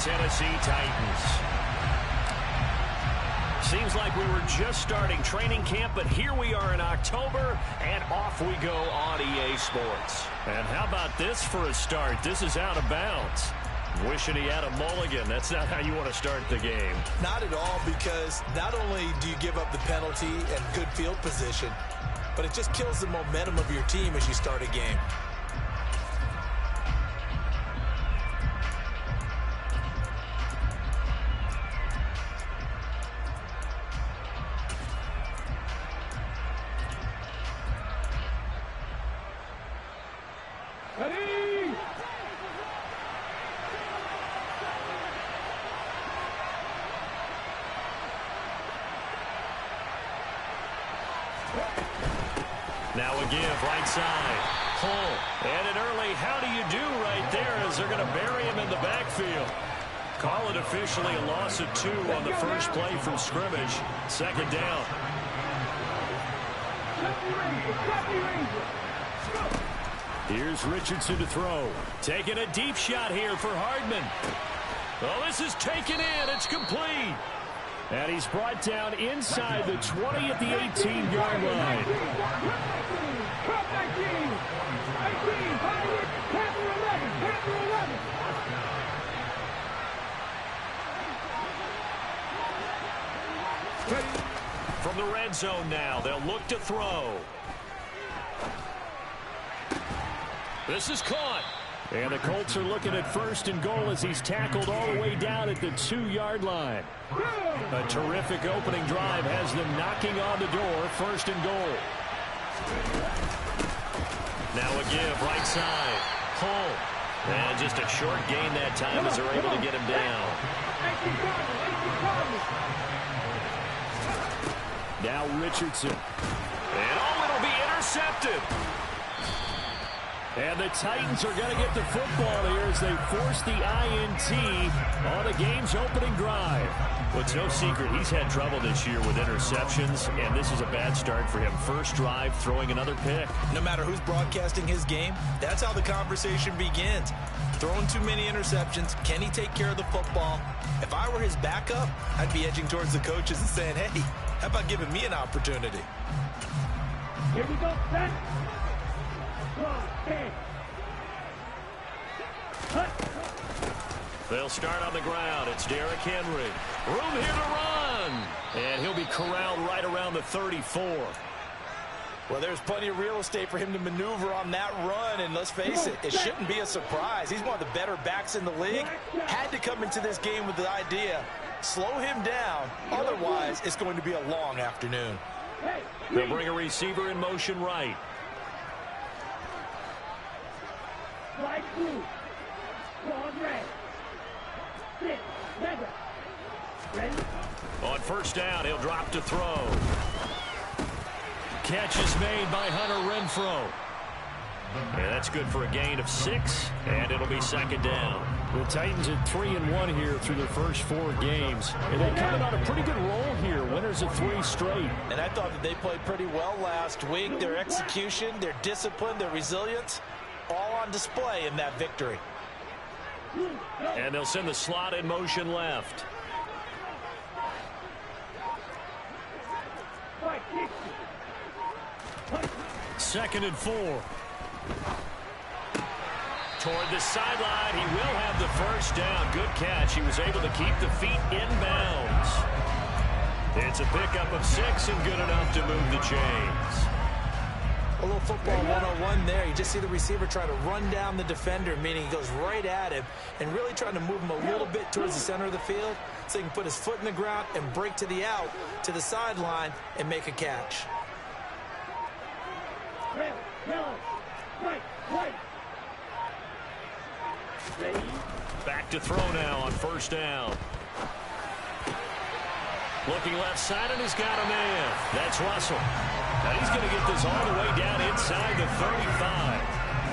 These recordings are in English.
Tennessee Titans. Seems like we were just starting training camp, but here we are in October, and off we go on EA Sports. And how about this for a start? This is out of bounds. Wishing he had a mulligan. That's not how you want to start the game. Not at all, because not only do you give up the penalty and good field position, but it just kills the momentum of your team as you start a game. Now a give, right side. Pull. And an early how do you do right there as they're going to bury him in the backfield. Call it officially a loss of 2 on the first play from scrimmage. Second down. Here's Richardson to throw. Taking a deep shot here for Hardman. Oh, this is taken in. It's complete. And he's brought down inside the 20 at the 18-yard line. From the red zone now, they'll look to throw. This is caught. And the Colts are looking at first and goal as he's tackled all the way down at the 2-yard line. A terrific opening drive has them knocking on the door, first and goal. Now a give, right side. Pull. And just a short gain that time as they're able to get him down. Now Richardson. And oh, it'll be intercepted. And the Titans are going to get the football here as they force the INT on the game's opening drive. Well, it's no secret he's had trouble this year with interceptions, and this is a bad start for him. First drive, throwing another pick. No matter who's broadcasting his game, that's how the conversation begins. Throwing too many interceptions, can he take care of the football? If I were his backup, I'd be edging towards the coaches and saying, hey, how about giving me an opportunity? Here we go, set. They'll start on the ground. It's Derrick Henry. Room here to run. And he'll be corralled right around the 34. Well, there's plenty of real estate for him to maneuver on that run, and let's face it, it shouldn't be a surprise. He's one of the better backs in the league. Had to come into this game with the idea, slow him down, otherwise it's going to be a long afternoon. They'll bring a receiver in motion right. Right blue. Broad red. Six. Ready? On first down, he'll drop to throw. Catch is made by Hunter Renfrow. And that's good for a gain of 6, and it'll be second down. The Titans at 3-1 here through their first 4 games. And they're coming on a pretty good roll here. Winners of 3 straight. And I thought that they played pretty well last week. Their execution, their discipline, their resilience, all on display in that victory. And they'll send the slot in motion left. Second and 4. Toward the sideline, he will have the first down. Good catch. He was able to keep the feet in bounds. It's a pickup of 6 and good enough to move the chains. A little football 101 there. You just see the receiver try to run down the defender, meaning he goes right at him and really trying to move him a little bit towards the center of the field so he can put his foot in the ground and break to the out, to the sideline, and make a catch. Back to throw now on first down. Looking left side, and he's got a man. That's Russell. Now he's going to get this all the way down inside the 35.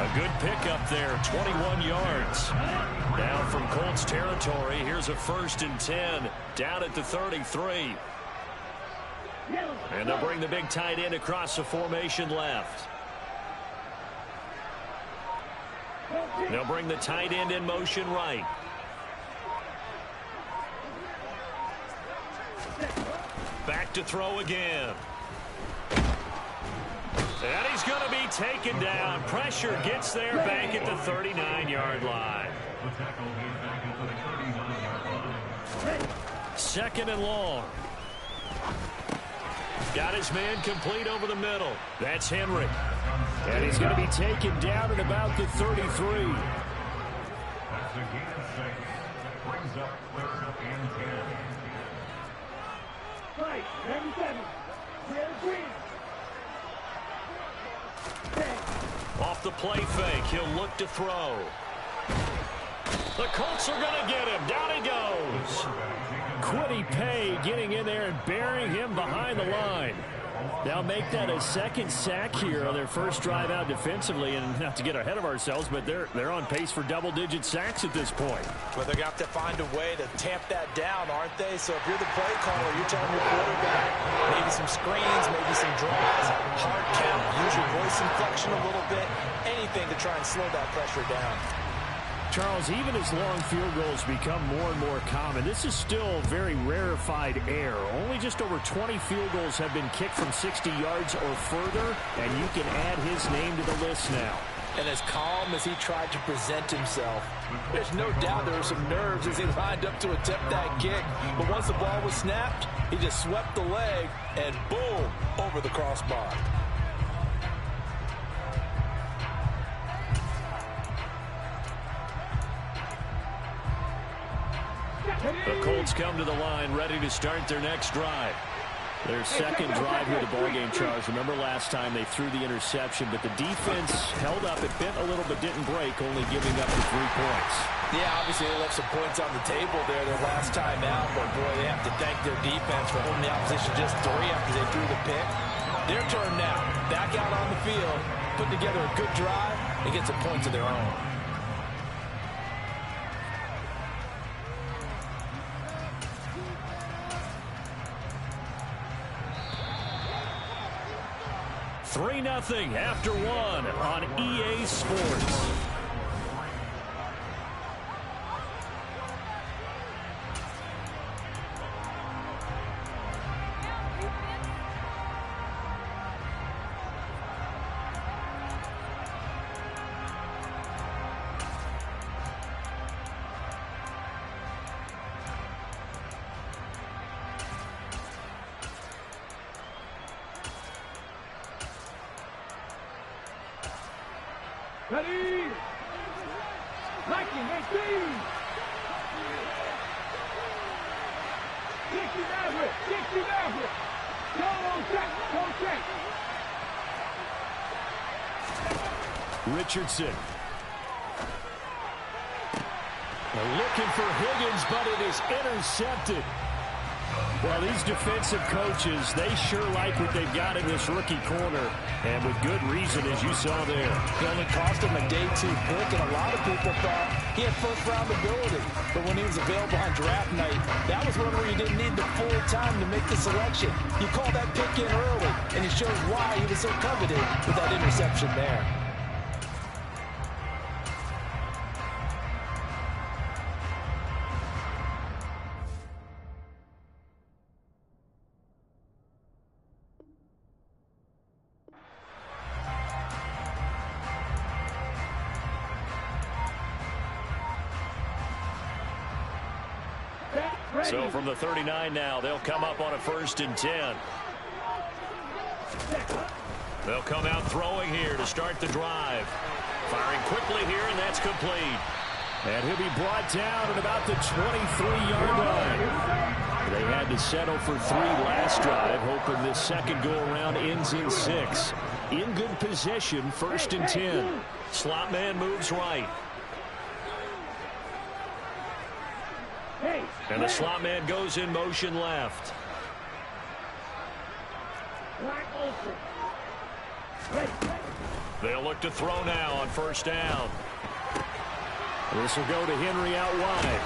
A good pickup there, 21 yards. Now from Colts territory, here's a 1st and 10 down at the 33. And they'll bring the big tight end across the formation left. They'll bring the tight end in motion right. to throw again. And he's going to be taken down. Pressure gets there back at the 39-yard line. Second and long. Got his man complete over the middle. That's Henry. And he's going to be taken down at about the 33. Right, 97. Green. Off the play fake, he'll look to throw. The Colts are going to get him. Down he goes. Kwity Paye getting in there and burying him behind the line. They'll make that a second sack here on their first drive out defensively. And not to get ahead of ourselves, but they're on pace for double-digit sacks at this point. Well, they're going to have to find a way to tamp that down, aren't they? So if you're the play caller, you're telling your quarterback maybe some screens, maybe some draws, hard count, use your voice inflection a little bit, anything to try and slow that pressure down. Charles, even as long field goals become more and more common, this is still very rarefied air. Only just over 20 field goals have been kicked from 60 yards or further, and you can add his name to the list now. And as calm as he tried to present himself, there's no doubt there were some nerves as he lined up to attempt that kick. But once the ball was snapped, he just swept the leg and boom, over the crossbar. The Colts come to the line ready to start their next drive. Their second drive here, the ballgame, Charles. Remember last time they threw the interception, but the defense held up. It bent a little but didn't break, only giving up the 3 points. Yeah, obviously they left some points on the table there their last time out, but boy, they have to thank their defense for holding the opposition just 3 after they threw the pick. Their turn now. Back out on the field, put together a good drive, and get some points of their own. Three 3-0 after 1 on EA Sports. Ready! Liking 18! 60 Maverick! 60 Maverick! Go on check! Go check! Richardson. They're looking for Higgins, but it is intercepted. Well, these defensive coaches, they sure like what they've got in this rookie corner, and with good reason, as you saw there. It only cost him a day 2 pick, and a lot of people thought he had first-round ability. But when he was available on draft night, that was one where you didn't need the full time to make the selection. You call that pick in early, and it shows why he was so coveted with that interception there. So from the 39 now, they'll come up on a 1st and 10. They'll come out throwing here to start the drive. Firing quickly here, and that's complete. And he'll be brought down at about the 23-yard line. They had to settle for 3 last drive, hoping this second go-around ends in 6. In good position, 1st and 10. Slot man moves right. And the slot man goes in motion left. They'll look to throw now on 1st down. This will go to Henry out wide.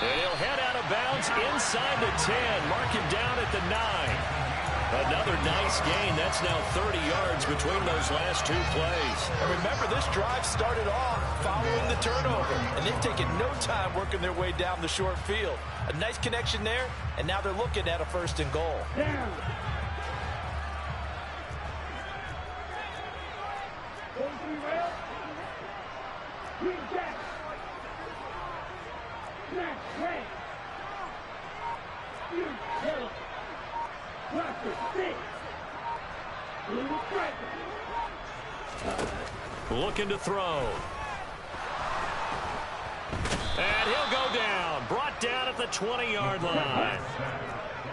And he'll head out of bounds inside the 10. Mark him down at the 9. Another nice gain. That's now 30 yards between those last 2 plays. And remember, this drive started off following the turnover, and they've taken no time working their way down the short field. A nice connection there, and now they're looking at a 1st and goal. Down. Green jack. Snap, red. Yellow. Blacker, stick. Blue striker. Looking to throw. And he'll go down. Brought down at the 20-yard line.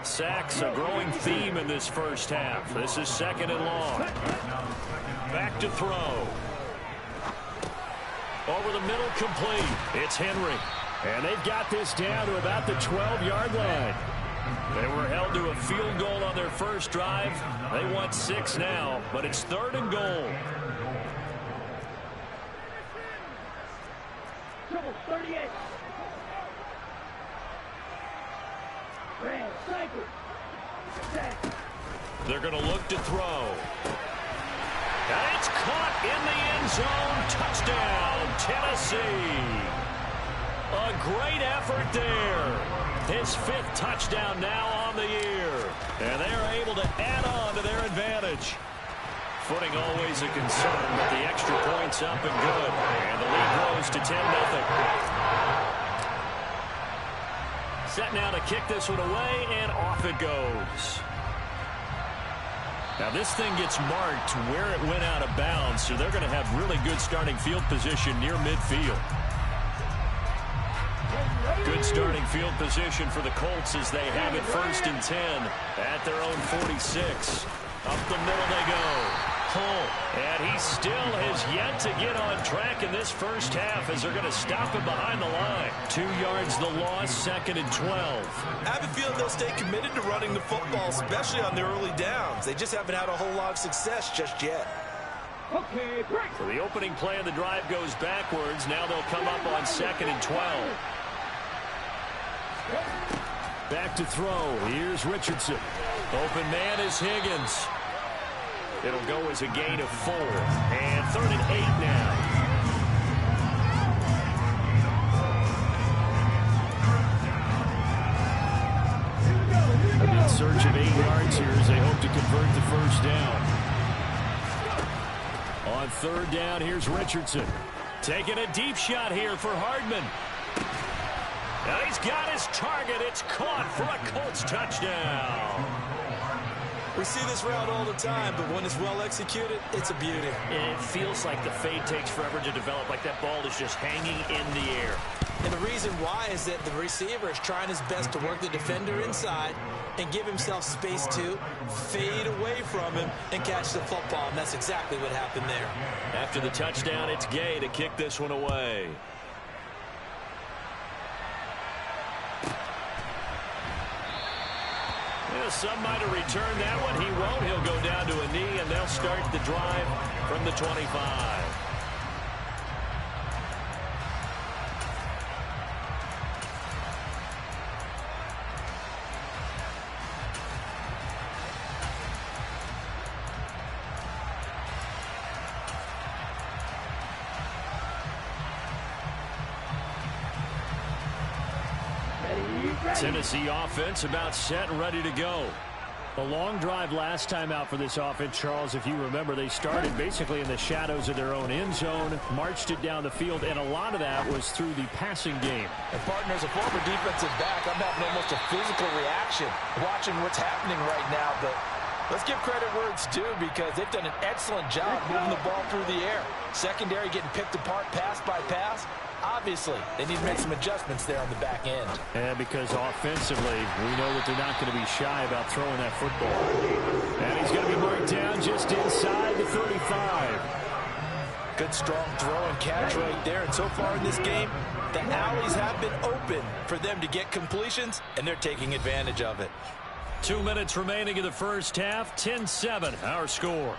Sacks a growing theme in this first half. This is 2nd and long. Back to throw. Over the middle, complete. It's Henry. And they've got this down to about the 12-yard line. They were held to a field goal on their first drive. They want 6 now, but it's 3rd and goal. Trouble 38. Red, cycle. Set. They're going to look to throw. And it's caught in the end zone. Touchdown, Tennessee. A great effort there. His 5th touchdown now on the year. And they're able to add on to their advantage. Footing always a concern, but the extra point's up and good. And the lead grows to 10-0. Set now to kick this one away, and off it goes. Now this thing gets marked where it went out of bounds, so they're going to have really good starting field position near midfield. Good starting field position for the Colts as they have it 1st and 10 at their own 46. Up the middle they go. Hull, and he still has yet to get on track in this first half as they're going to stop him behind the line. 2 yards the loss, 2nd and 12. I have a feeling they'll stay committed to running the football, especially on their early downs. They just haven't had a whole lot of success just yet. Okay, break. So the opening play of the drive goes backwards. Now they'll come up on 2nd and 12. Back to throw. Here's Richardson. Open man is Higgins. It'll go as a gain of 4. And 3rd and 8 now. In search of 8 yards here as they hope to convert the first down. On 3rd down, here's Richardson. Taking a deep shot here for Hardman. Now he's got his target. It's caught for a Colts touchdown. We see this route all the time, but when it's well executed, it's a beauty. And it feels like the fade takes forever to develop, like that ball is just hanging in the air. And the reason why is that the receiver is trying his best to work the defender inside and give himself space to fade away from him and catch the football, and that's exactly what happened there. After the touchdown, it's Gay to kick this one away. Yeah, some might have returned that one. He won't. He'll go down to a knee, and they'll start the drive from the 25. Tennessee offense about set and ready to go. A long drive last time out for this offense, Charles. If you remember, they started basically in the shadows of their own end zone, marched it down the field, and a lot of that was through the passing game. And partner, as a former defensive back, I'm having almost a physical reaction watching what's happening right now. But let's give credit where it's due, because they've done an excellent job moving the ball through the air. Secondary getting picked apart pass by pass. Obviously, they need to make some adjustments there on the back end. And because offensively, we know that they're not going to be shy about throwing that football. And he's going to be marked down just inside the 35. Good, strong throw and catch right there. And so far in this game, the alleys have been open for them to get completions, and they're taking advantage of it. 2 minutes remaining in the first half. 10-7, our score.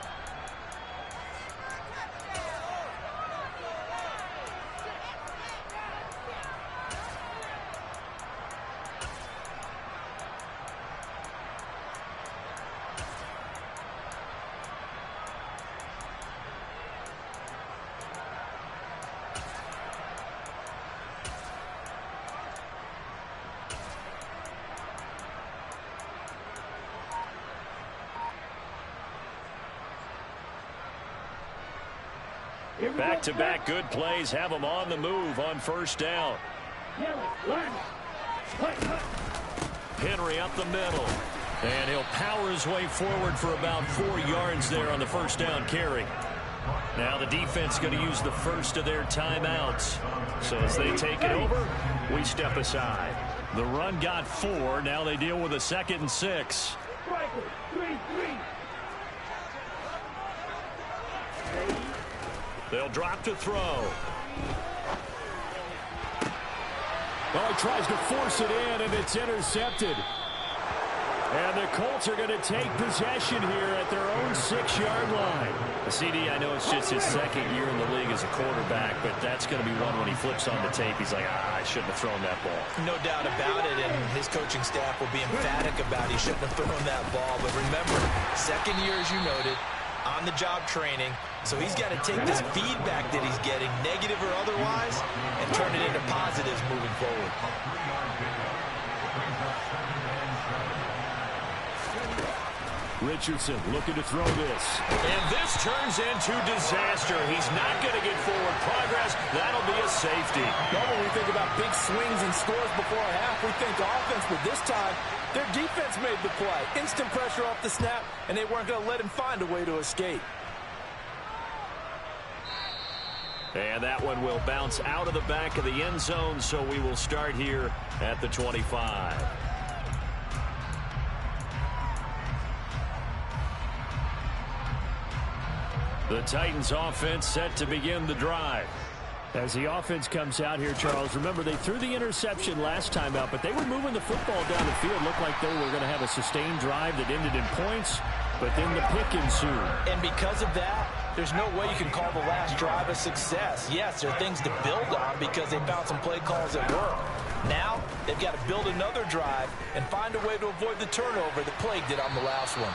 Back-to-back good plays have them on the move on first down. Henry up the middle. And he'll power his way forward for about 4 yards there on the first down carry. Now the defense going to use the first of their timeouts. So as they take it over, we step aside. The run got 4. Now they deal with a 2nd and 6. They'll drop to throw. Well, he tries to force it in, and it's intercepted. And the Colts are going to take possession here at their own 6-yard line. The CD, I know it's just his 2nd year in the league as a quarterback, but that's going to be one when he flips on the tape. He's like, I shouldn't have thrown that ball. No doubt about it, and his coaching staff will be emphatic about he shouldn't have thrown that ball. But remember, 2nd year, as you noted, on-the-job training. So he's got to take this feedback that he's getting, negative or otherwise, and turn it into positives moving forward. Richardson looking to throw this. And this turns into disaster. He's not going to get forward progress. That'll be a safety. Normally we think about big swings and scores before a half. We think offense, but this time their defense made the play. Instant pressure off the snap, and they weren't going to let him find a way to escape. And that one will bounce out of the back of the end zone, so we will start here at the 25. The Titans offense set to begin the drive. As the offense comes out here, Charles, remember they threw the interception last time out, but they were moving the football down the field. Looked like they were going to have a sustained drive that ended in points, but then the pick ensued. And because of that, there's no way you can call the last drive a success. Yes, there are things to build on because they found some play calls that work. Now, they've got to build another drive and find a way to avoid the turnover that plagued it on the last one.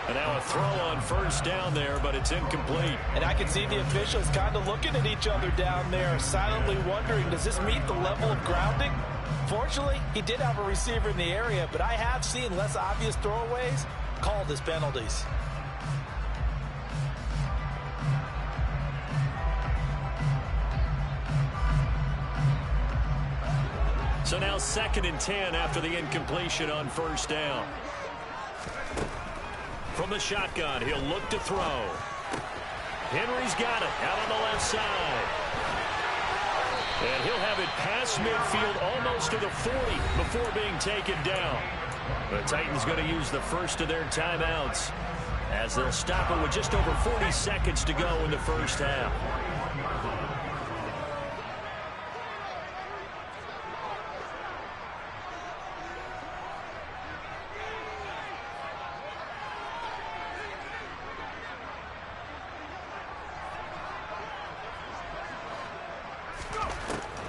And now a throw on first down there, but it's incomplete. And I can see the officials kind of looking at each other down there, silently wondering, does this meet the level of grounding? Fortunately, he did have a receiver in the area, but I have seen less obvious throwaways called as penalties. So now 2nd and 10 after the incompletion on first down. From the shotgun, he'll look to throw. Henry's got it out on the left side. And he'll have it past midfield almost to the 40 before being taken down. The Titans going to use the first of their timeouts as they'll stop it with just over 40 seconds to go in the first half.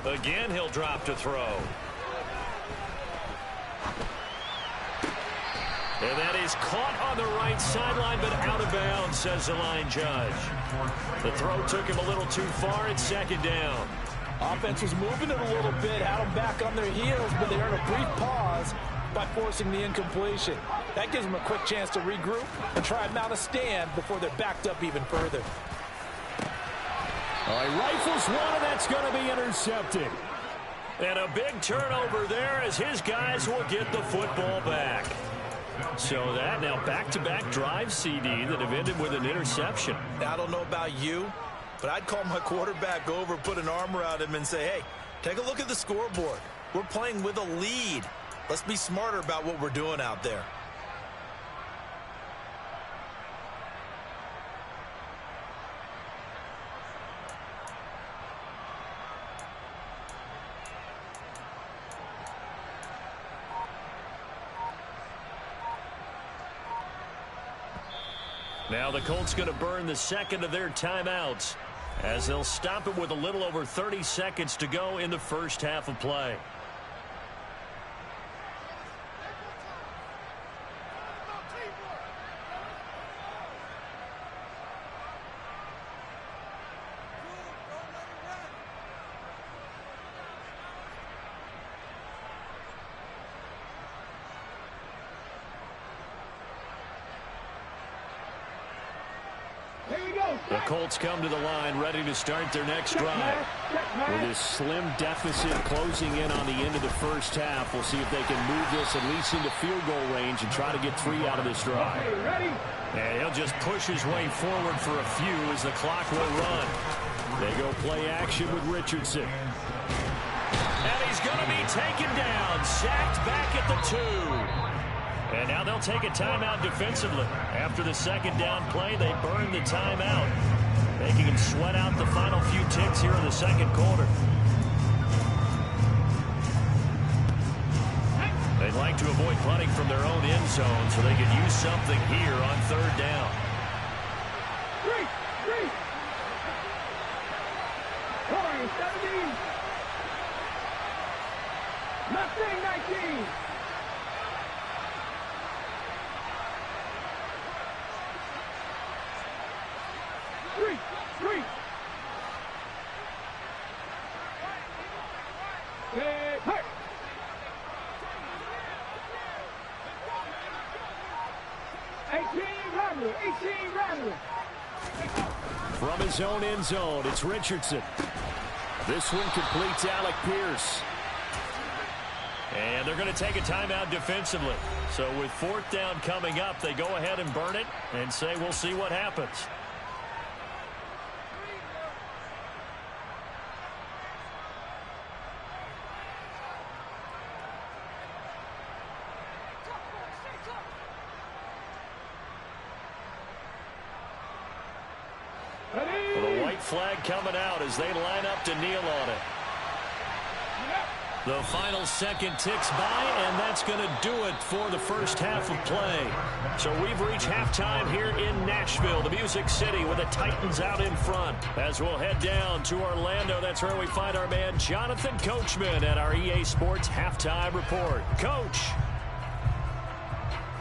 Again, he'll drop to throw. And that is caught on the right sideline, but out of bounds, says the line judge. The throw took him a little too far. It's 2nd down. Offense was moving it a little bit, had them back on their heels, but they earned a brief pause by forcing the incompletion. That gives them a quick chance to regroup and try and mount a stand before they're backed up even further. All right, rifles one, and that's going to be intercepted. And a big turnover there as his guys will get the football back. So that now back-to-back drive, CD, that have ended with an interception. Now, I don't know about you, but I'd call my quarterback over, put an arm around him, and say, hey, take a look at the scoreboard. We're playing with a lead. Let's be smarter about what we're doing out there. Now the Colts going to burn the 2nd of their timeouts as they'll stop it with a little over 30 seconds to go in the first half of play. Here we go. The Colts come to the line, ready to start their next drive. With this slim deficit closing in on the end of the first half, we'll see if they can move this at least into field goal range and try to get 3 out of this drive. And he'll just push his way forward for a few as the clock will run. They go play action with Richardson. And he's going to be taken down, sacked back at the 2. And now they'll take a timeout defensively. After the second down play, they burn the timeout, making him sweat out the final few ticks here in the second quarter. They'd like to avoid punting from their own end zone so they can use something here on third down. 17. Mustang 19. From his own end zone, it's Richardson. This one completes Alec Pierce. And they're going to take a timeout defensively. So with fourth down coming up, they go ahead and burn it and say we'll see what happens. Well, the white flag coming out as they line up to kneel on it. The final second ticks by, and that's going to do it for the first half of play. So we've reached halftime here in Nashville, the Music City, with the Titans out in front. As we'll head down to Orlando, that's where we find our man Jonathan Coachman at our EA Sports Halftime Report. Coach.